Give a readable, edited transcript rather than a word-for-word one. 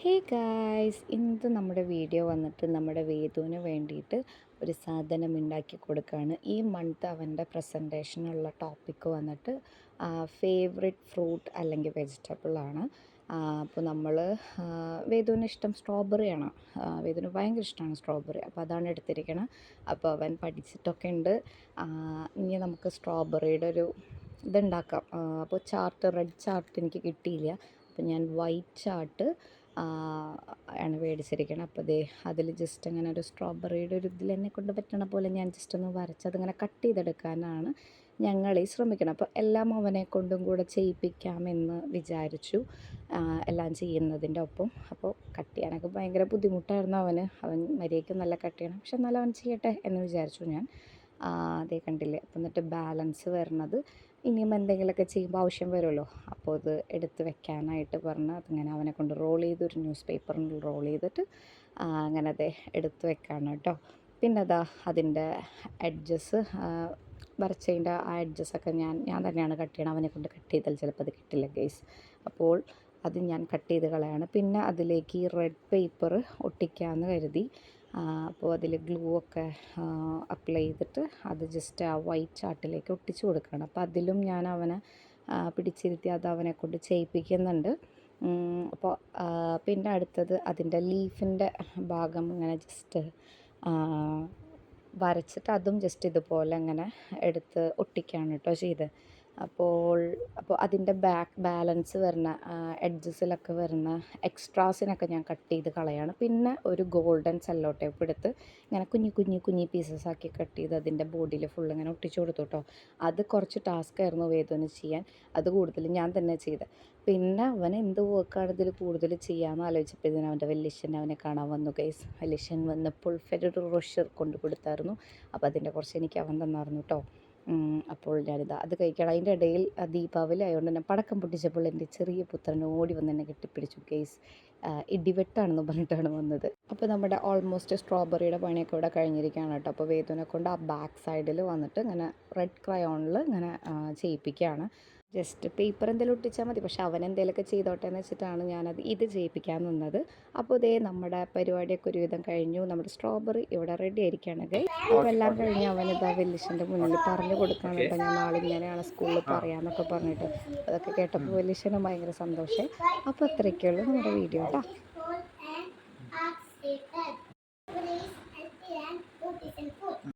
Hey guys, ഇന്നത്തെ നമ്മുടെ video വന്നിട്ട് നമ്മുടെ വേദുവിന് വേണ്ടിയിട്ട് ഒരു സാധനം ഉണ്ടാക്കി കൊടുക്കുകയാണ്. ഈ മന്ത് അവൻ്റെ പ്രസൻറ്റേഷനുള്ള ടോപ്പിക്ക് വന്നിട്ട് ഫേവറേറ്റ് ഫ്രൂട്ട് അല്ലെങ്കിൽ വെജിറ്റബിളാണ്. അപ്പോൾ നമ്മൾ വേദുവിന് ഇഷ്ടം സ്ട്രോബെറിയാണ്. വേദുവിന് ഭയങ്കര ഇഷ്ടമാണ് സ്ട്രോബെറി. അപ്പോൾ അതാണ് എടുത്തിരിക്കണം. അപ്പോൾ അവൻ പഠിച്ചിട്ടൊക്കെ ഉണ്ട്. ഇനി നമുക്ക് സ്ട്രോബെറിയുടെ ഒരു ഇതുണ്ടാക്കാം. അപ്പോൾ റെഡ് ചാർട്ട് എനിക്ക് കിട്ടിയില്ല. അപ്പോൾ ഞാൻ വൈറ്റ് ചാർട്ട് ആണ് മേടിച്ചിരിക്കുന്നത്. അപ്പോൾ അതിൽ ജസ്റ്റ് അങ്ങനെ ഒരു സ്ട്രോബെറിയുടെ ഒരു ഇതിൽ എന്നെ കൊണ്ട് പറ്റണ പോലെ ഞാൻ ജസ്റ്റ് ഒന്ന് വരച്ച് അതിങ്ങനെ കട്ട് ചെയ്തെടുക്കാനാണ് ഞങ്ങൾ ഈ ശ്രമിക്കണം. അപ്പോൾ എല്ലാം അവനെ കൊണ്ടും കൂടെ ചെയ്യിപ്പിക്കാമെന്ന് വിചാരിച്ചു, എല്ലാം ചെയ്യുന്നതിൻ്റെ ഒപ്പം. അപ്പോൾ കട്ട് ചെയ്യാനൊക്കെ ഭയങ്കര ബുദ്ധിമുട്ടായിരുന്നു അവൻ മര്യാദയ്ക്ക് നല്ല കട്ട് ചെയ്യണം, പക്ഷെ എന്നാലും അവൻ ചെയ്യട്ടെ എന്ന് വിചാരിച്ചു ഞാൻ. അതേ കണ്ടില്ലേ. അപ്പം എന്നിട്ട് ബാലൻസ് വരുന്നത് ഇനിയും എന്തെങ്കിലുമൊക്കെ ചെയ്യുമ്പോൾ ആവശ്യം വരുമല്ലോ, അപ്പോൾ അത് എടുത്ത് വെക്കാനായിട്ട് പറഞ്ഞ് അതിങ്ങനെ അവനെ കൊണ്ട് റോൾ ചെയ്ത് ഒരു ന്യൂസ് പേപ്പറിൽ റോൾ ചെയ്തിട്ട് അങ്ങനെ അത് എടുത്ത് വെക്കാണ് കേട്ടോ. പിന്നെ അതാ അതിൻ്റെ എഡ്ജസ് വരച്ചതിൻ്റെ ആ എഡ്ജസൊക്കെ ഞാൻ തന്നെയാണ് കട്ട് ചെയ്യണം. അവനെ കൊണ്ട് കട്ട് ചെയ്താൽ ചിലപ്പോൾ അത് കിട്ടില്ല ഗൈസ്. അപ്പോൾ അത് ഞാൻ കട്ട് ചെയ്ത് കളയാണ്. പിന്നെ അതിലേക്ക് ഈ റെഡ് പേപ്പർ ഒട്ടിക്കാമെന്ന് കരുതി. അപ്പോൾ അതിൽ ഗ്ലൂ ഒക്കെ അപ്ലൈ ചെയ്തിട്ട് അത് ജസ്റ്റ് ആ വൈറ്റ് ചാർട്ടിലേക്ക് ഒട്ടിച്ച് കൊടുക്കണം. അപ്പോൾ അതിലും ഞാൻ അവനെ പിടിച്ചിരുത്തി അത് അവനെ കൊണ്ട് ചെയ്യിപ്പിക്കുന്നുണ്ട്. അപ്പോൾ പിന്നെ അടുത്തത് അതിൻ്റെ ലീഫിൻ്റെ ഭാഗം ഇങ്ങനെ ജസ്റ്റ് വരച്ചിട്ട് അതും ജസ്റ്റ് ഇതുപോലെ ഇങ്ങനെ എടുത്ത് ഒട്ടിക്കുകയാണ് കേട്ടോ ചെയ്ത്. അപ്പോൾ അതിൻ്റെ ബാലൻസ് വരുന്ന എഡ്ജസിലൊക്കെ വരുന്ന എക്സ്ട്രാസിനൊക്കെ ഞാൻ കട്ട് ചെയ്ത് കളയാണ്. പിന്നെ ഒരു ഗോൾഡൻ സെല്ലോ ടേപ്പ് എടുത്ത് ഇങ്ങനെ കുഞ്ഞി പീസസ് ആക്കി കട്ട് ചെയ്ത് അതിൻ്റെ ബോഡിയിൽ ഫുൾ ഇങ്ങനെ ഒട്ടിച്ചു കൊടുത്തു കേട്ടോ. അത് കുറച്ച് ടാസ്ക് ആയിരുന്നു വേദുവിന് ചെയ്യാൻ. അത് കൂടുതൽ ഞാൻ തന്നെ ചെയ്ത്. പിന്നെ അവൻ എന്ത് വർക്കാണ് ഇതിൽ കൂടുതൽ ചെയ്യാമെന്ന് ആലോചിച്ചപ്പോൾ ഇതിന് അവൻ്റെ വല്യച്ഛൻ അവനെ കാണാൻ വന്നു ഗൈസ്. വല്യച്ഛൻ വന്നപ്പോൾ ഫെഡറോ റോഷർ കൊണ്ട് കൊടുത്തായിരുന്നു. അപ്പോൾ അതിൻ്റെ കുറച്ച് എനിക്ക് അവൻ തന്നായിരുന്നു കേട്ടോ. അപ്പോൾ ഞാനിതാ അത് കഴിക്കണം. അതിൻ്റെ ഇടയിൽ ദീപാവലി ആയതുകൊണ്ട് തന്നെ പടക്കം പൊട്ടിച്ചപ്പോൾ എൻ്റെ ചെറിയ പുത്രൻ ഓടി വന്ന് എന്നെ കെട്ടിപ്പിടിച്ചു ഗൈസ്. ഇടിവെട്ടാണെന്ന് പറഞ്ഞിട്ടാണ് വന്നത്. അപ്പോൾ നമ്മുടെ ഓൾമോസ്റ്റ് സ്ട്രോബെറിയുടെ പണിയൊക്കെ ഇവിടെ കഴിഞ്ഞിരിക്കുകയാണ് കേട്ടോ. അപ്പോൾ വേദുവിനെ കൊണ്ട് ആ ബാക്ക് സൈഡിൽ വന്നിട്ട് ഇങ്ങനെ റെഡ് ക്രയോണിൽ ഇങ്ങനെ ചെയ്യിപ്പിക്കുകയാണ്. ജസ്റ്റ് പേപ്പർ എന്തെങ്കിലും ഒട്ടിച്ചാൽ മതി, പക്ഷെ അവൻ എന്തെങ്കിലുമൊക്കെ ചെയ്തോട്ടെ എന്ന് വെച്ചിട്ടാണ് ഞാനത് ചെയ്യിപ്പിക്കാൻ നിന്നത്. അപ്പോൾ ഇതേ നമ്മുടെ പരിപാടിയൊക്കെ ഒരുവിധം കഴിഞ്ഞു. നമ്മുടെ സ്ട്രോബെറി ഇവിടെ റെഡി ആയിരിക്കുകയാണ് ഗൈസ്. അപ്പോൾ എല്ലാം കഴിഞ്ഞ് അവനിതാ വല്യച്ഛൻ്റെ മുന്നിൽ പറഞ്ഞു കൊടുക്കുകയാണ് കേട്ടോ, ഞാൻ നാളെ ഇങ്ങനെയാണ് സ്കൂളിൽ പറയാമെന്നൊക്കെ പറഞ്ഞിട്ട്. അതൊക്കെ കേട്ടപ്പോൾ വല്യച്ഛനും ഭയങ്കര സന്തോഷം. അപ്പോൾ അത്രയൊക്കെയുള്ളൂ നമ്മുടെ വീഡിയോ കേട്ടോ.